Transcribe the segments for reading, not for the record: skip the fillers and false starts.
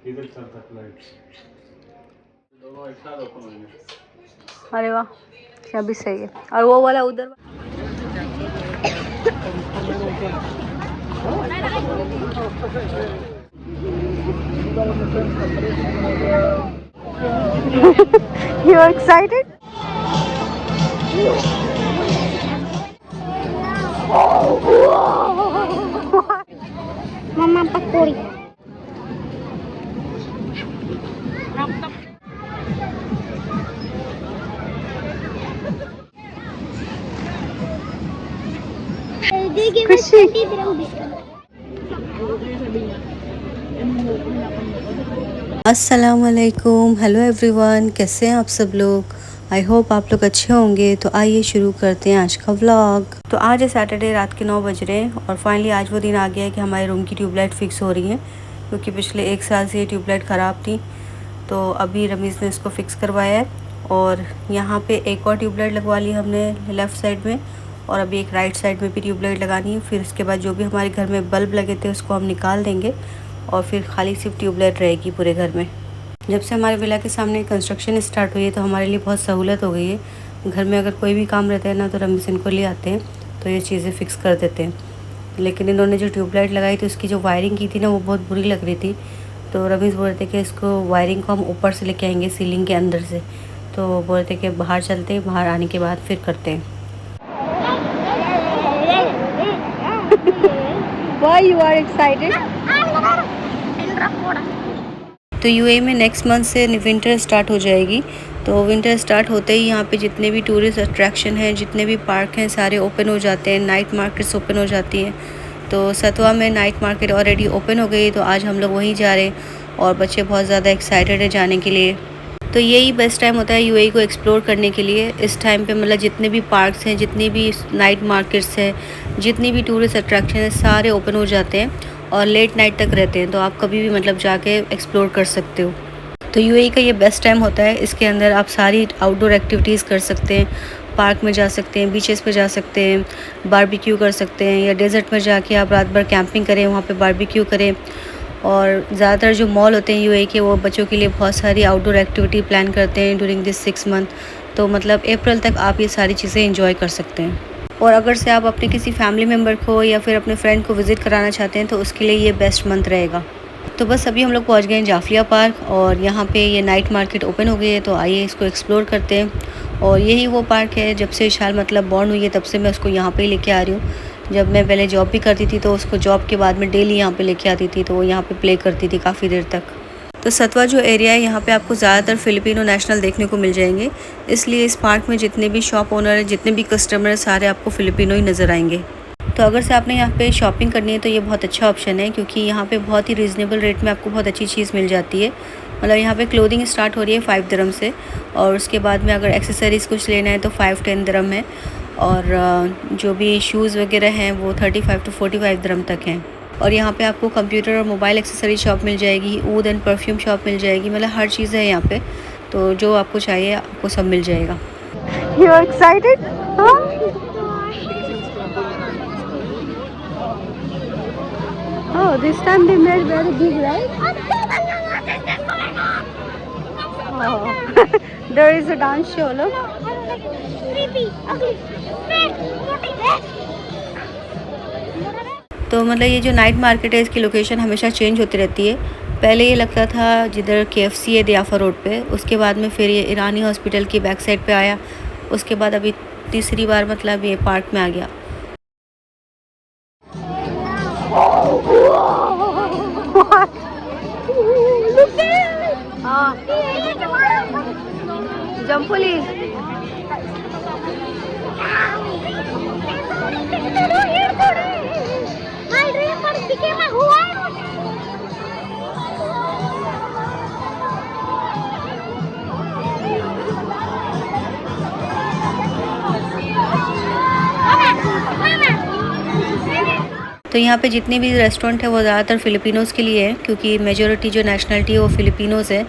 इधर चलता फ्लाइट दोनों एक साथ ओपन होंगे। अरे वाह, अभी सही है। और वो वाला उधर You are excited? Mama pakuri. खुशी। अस्सलामुअलैकुम, हेलो एवरीवन, कैसे हैं आप सब लोग। आई होप आप लोग अच्छे होंगे। तो आइए शुरू करते हैं आज का व्लॉग। तो आज है सैटरडे, रात के 9 बज रहे हैं और फाइनली आज वो दिन आ गया है कि हमारे रूम की ट्यूबलाइट फ़िक्स हो रही है, क्योंकि पिछले 1 साल से ये ट्यूबलाइट ख़राब थी। तो अभी रमीज़ ने इसको फ़िक्स करवाया है और यहाँ पे एक और ट्यूबलाइट लगवा ली हमने लेफ़्ट साइड में, और अभी एक राइट साइड में भी ट्यूबलाइट लगानी है। फिर इसके बाद जो भी हमारे घर में बल्ब लगे थे उसको हम निकाल देंगे और फिर खाली सिर्फ ट्यूबलाइट रहेगी पूरे घर में। जब से हमारे विला के सामने कंस्ट्रक्शन स्टार्ट हुई है तो हमारे लिए बहुत सहूलत हो गई है। घर में अगर कोई भी काम रहता है ना तो रमीज़ इनको ले आते हैं तो ये चीज़ें फ़िक्स कर देते हैं। लेकिन इन्होंने जो ट्यूबलाइट लगाई थी उसकी जो वायरिंग की थी ना वो बहुत बुरी लग रही थी। तो रमीज़ बोल रहे थे कि इसको वायरिंग को हम ऊपर से लेके आएंगे, सीलिंग के अंदर से। तो बोल रहे थे कि बाहर चलते हैं, बाहर आने के बाद फिर करते हैं। Why you are excited? तो यूएई में नेक्स्ट मंथ से विंटर स्टार्ट हो जाएगी। तो विंटर स्टार्ट होते ही यहाँ पे जितने भी टूरिस्ट अट्रैक्शन हैं, जितने भी पार्क हैं, सारे ओपन हो जाते हैं। नाइट मार्केट्स ओपन हो जाती हैं। तो सतवा में नाइट मार्केट ऑलरेडी ओपन हो गई, तो आज हम लोग वहीं जा रहे हैं और बच्चे बहुत ज़्यादा एक्साइटेड है जाने के लिए। तो यही बेस्ट टाइम होता है यूएई को एक्सप्लोर करने के लिए। इस टाइम पे मतलब जितने भी पार्क्स हैं, जितनी भी नाइट मार्केट्स हैं, जितनी भी टूरिस्ट अट्रैक्शन है, सारे ओपन हो जाते हैं और लेट नाइट तक रहते हैं। तो आप कभी भी मतलब जाके एक्सप्लोर कर सकते हो। तो यूएई का ये बेस्ट टाइम होता है। इसके अंदर आप सारी आउटडोर एक्टिविटीज़ कर सकते हैं। पार्क में जा सकते हैं, बीचेस पे जा सकते हैं, बारबेक्यू कर सकते हैं, या डेजर्ट में जाके आप रात भर कैंपिंग करें, वहाँ पे बारबेक्यू करें। और ज़्यादातर जो मॉल होते हैं यूएई के, वो बच्चों के लिए बहुत सारी आउटडोर एक्टिविटी प्लान करते हैं ड्यूरिंग दिस 6 मंथ। तो मतलब अप्रैल तक आप ये सारी चीज़ें एंजॉय कर सकते हैं। और अगर से आप अपने किसी फैमिली मेम्बर को या फिर अपने फ्रेंड को विज़िट कराना चाहते हैं तो उसके लिए ये बेस्ट मंथ रहेगा। तो बस अभी हम लोग पहुँच गए हैं जाफिया पार्क और यहाँ पे ये नाइट मार्केट ओपन हो गई है। तो आइए इसको एक्सप्लोर करते हैं। और यही वो पार्क है, जब से शाल मतलब बॉर्न हुई है तब से मैं उसको यहाँ पे ही लेके आ रही हूँ। जब मैं पहले जॉब भी करती थी तो उसको जॉब के बाद में डेली यहाँ पे लेके आती थी, तो वो यहाँ पे प्ले करती थी काफ़ी देर तक। तो सतवा जो एरिया है यहाँ पे आपको ज़्यादातर फ़िलिपिनो नेशनल देखने को मिल जाएंगे, इसलिए इस पार्क में जितने भी शॉप ओनर हैं, जितने भी कस्टमर हैं, सारे आपको फ़िलिपिनो ही नज़र आएंगे। तो अगर से आपने यहाँ पे शॉपिंग करनी है तो ये बहुत अच्छा ऑप्शन है, क्योंकि यहाँ पे बहुत ही रीज़नेबल रेट में आपको बहुत अच्छी चीज़ मिल जाती है। मतलब यहाँ पे क्लोथिंग स्टार्ट हो रही है 5 दिरहम से, और उसके बाद में अगर एक्सेसरीज़ कुछ लेना है तो 5-10 दिरहम है, और जो भी शूज़ वगैरह हैं वो 35 to 45 दिरहम तक हैं। और यहाँ पे आपको कंप्यूटर और मोबाइल एक्सेसरी शॉप मिल जाएगी, ऊद एंड परफ्यूम शॉप मिल जाएगी, मतलब हर चीज़ है यहाँ पे। तो जो आपको चाहिए आपको सब मिल जाएगा। You are excited? Huh? Oh, this time they made very big, right? Oh. There is a dance show, look. तो मतलब ये जो नाइट मार्केट है इसकी लोकेशन हमेशा चेंज होती रहती है। पहले ये लगता था जिधर KFC है दियाफा रोड पे, उसके बाद में फिर ये ईरानी हॉस्पिटल की बैक साइड पे आया, उसके बाद अभी तीसरी बार मतलब ये पार्क में आ गया। जंपुली तो यहाँ पे जितने भी रेस्टोरेंट है वो ज़्यादातर फ़िलिपिनोज़ के लिए है, क्योंकि मेजॉरिटी जो नेशनलिटी है वो फ़िलिपिनोज़ है।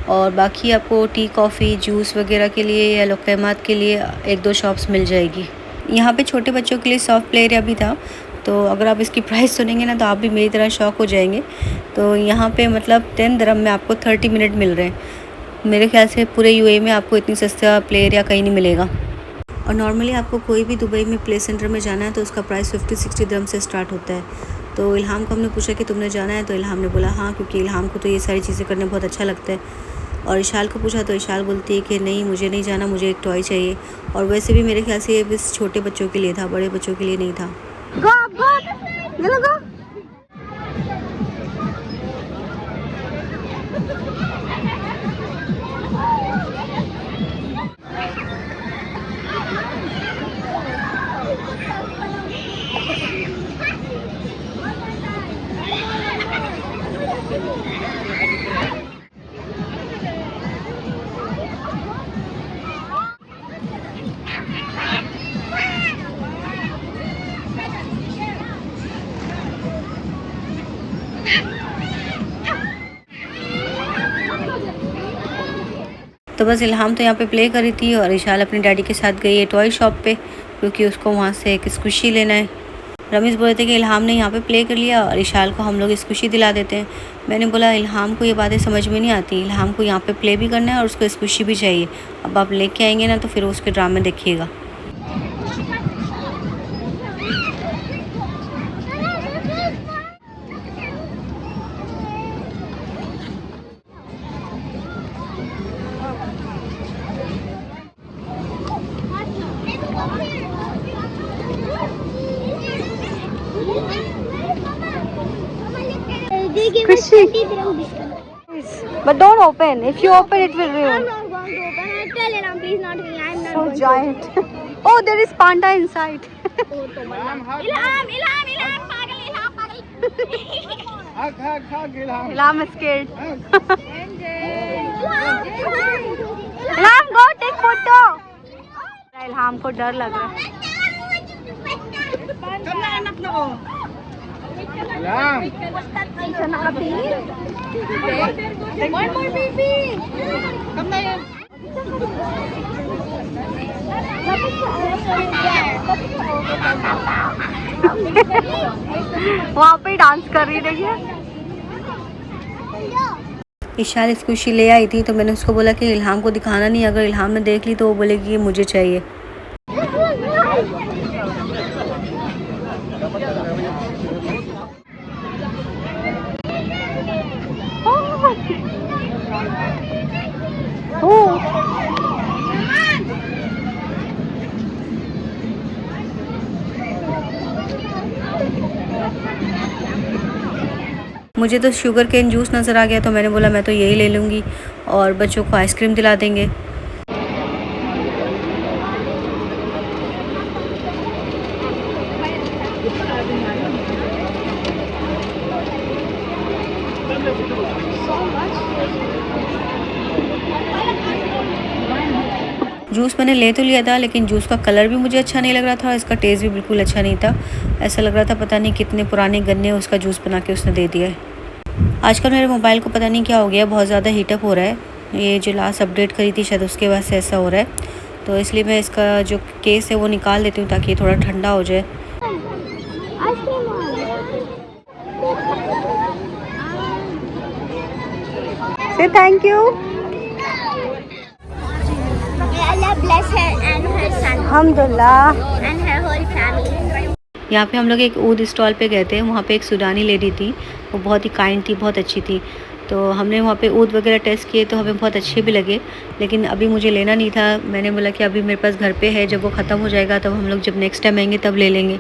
और बाकी आपको टी, कॉफ़ी, जूस वगैरह के लिए या लुकैमात के लिए 1-2 शॉप्स मिल जाएगी। यहाँ पे छोटे बच्चों के लिए सॉफ्ट प्ले एरिया भी था, तो अगर आप इसकी प्राइस सुनेंगे ना तो आप भी मेरी तरह शॉक हो जाएंगे। तो यहाँ पे मतलब 10 दिरहम में आपको 30 मिनट मिल रहे हैं। मेरे ख्याल से पूरे यूएई में आपको इतनी सस्ता प्ले एरिया कहीं नहीं मिलेगा। और नॉर्मली आपको कोई भी दुबई में प्ले सेंटर में जाना है तो उसका प्राइस 50-60 दिरहम से स्टार्ट होता है। तो इल्हाम को हमने पूछा कि तुमने जाना है, तो इल्हाम ने बोला हाँ, क्योंकि इल्हाम को तो ये सारी चीज़ें करने बहुत अच्छा लगता है। और इशाल को पूछा तो इशाल बोलती है कि नहीं, मुझे नहीं जाना, मुझे एक टॉय चाहिए। और वैसे भी मेरे ख्याल से ये बस छोटे बच्चों के लिए था, बड़े बच्चों के लिए नहीं था। तो बस इल्हाम तो यहाँ पे प्ले करी थी और इशाल अपने डैडी के साथ गई है टॉय शॉप पे, क्योंकि उसको वहाँ से एक स्क्विशी लेना है। रमीज़ बोले थे कि इल्हाम ने यहाँ पे प्ले कर लिया और इशाल को हम लोग स्क्विशी दिला देते हैं। मैंने बोला इल्हाम को ये बातें समझ में नहीं आती, इल्हाम को यहाँ पे प्ले भी करना है और उसको स्क्विशी भी चाहिए। अब आप लेके आएंगे ना तो फिर उसके ड्रामे देखिएगा। But don't open. If you open, it will ruin. I'm not going to open. I tell Ilham, please not me. I'm not So going giant. Oh, there is panda inside. Ilham, pagal, Ilham, pagal. Hug, Ilham. Ilham is scared. Ilham, Ilham, go take photo. इल्हाम को डर लग रहा है। Ilham. One more baby. Come na. वहाँ पे dance कर रही देखिए। इशाल स्क्विशी ले आई थी तो मैंने उसको बोला कि इल्हाम को दिखाना नहीं, अगर इल्हाम ने देख ली तो वो बोलेगी कि मुझे चाहिए। मुझे तो शुगर केन जूस नज़र आ गया तो मैंने बोला मैं तो यही ले लूँगी और बच्चों को आइसक्रीम दिला देंगे। जूस मैंने ले तो लिया था लेकिन जूस का कलर भी मुझे अच्छा नहीं लग रहा था और इसका टेस्ट भी बिल्कुल अच्छा नहीं था। ऐसा लग रहा था पता नहीं कितने पुराने गन्ने उसका जूस बना के उसने दे दिया है। आजकल मेरे मोबाइल को पता नहीं क्या हो गया, बहुत ज़्यादा हीटअप हो रहा है। ये जो लास्ट अपडेट करी थी शायद उसके बाद से ऐसा हो रहा है, तो इसलिए मैं इसका जो केस है वो निकाल देती हूँ ताकि ये थोड़ा ठंडा हो जाए। से thank you. Allah bless her and her son अल्हम्दुलिल्लाह। and her whole family. यहाँ पे हम लोग एक ऊद स्टॉल पे गए थे, वहाँ पे एक सूडानी लेडी थी, वो बहुत ही काइंड थी, बहुत अच्छी थी। तो हमने वहाँ पे ऊद वगैरह टेस्ट किए तो हमें बहुत अच्छे भी लगे, लेकिन अभी मुझे लेना नहीं था। मैंने बोला कि अभी मेरे पास घर पे है, जब वो ख़त्म हो जाएगा तब हम लोग जब नेक्स्ट टाइम आएंगे तब ले लेंगे।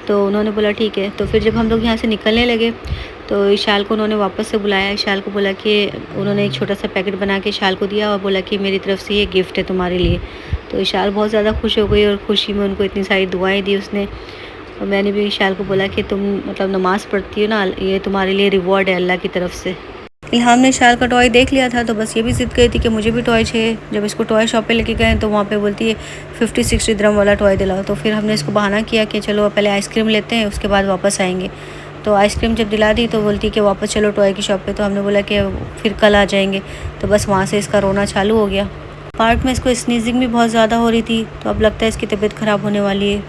तो उन्होंने बोला ठीक है। तो फिर जब हम लोग यहाँ से निकलने लगे तो इशाल को उन्होंने वापस से बुलाया। इशाल को बोला कि उन्होंने एक छोटा सा पैकेट बना के इशाल को दिया और बोला कि मेरी तरफ से ये गिफ्ट है तुम्हारे लिए। तो इशाल बहुत ज़्यादा खुश हो गई और खुशी में उनको इतनी सारी दुआएं दी उसने। और मैंने भी इशाल को बोला कि तुम मतलब नमाज़ पढ़ती हो ना, ये तुम्हारे लिए रिवॉर्ड है अल्लाह की तरफ से। इल्हाम ने इशाल का टॉय देख लिया था तो बस ये भी ज़िद गई थी कि मुझे भी टॉय चाहिए। जब इसको टॉय शॉप पे लेके गए तो वहाँ पे बोलती है 50-60 दिरहम वाला टॉय दिलाओ। तो फिर हमने इसको बहाना किया कि चलो पहले आइसक्रीम लेते हैं, उसके बाद वापस आएंगे। तो आइसक्रीम जब दिला दी तो बोलती कि वापस चलो टॉय की शॉप पे। तो हमने बोला कि फिर कल आ जाएंगे। तो बस वहाँ से इसका रोना चालू हो गया। पार्क में इसको स्नीजिंग भी बहुत ज़्यादा हो रही थी, तो अब लगता है इसकी तबीयत ख़राब होने वाली है।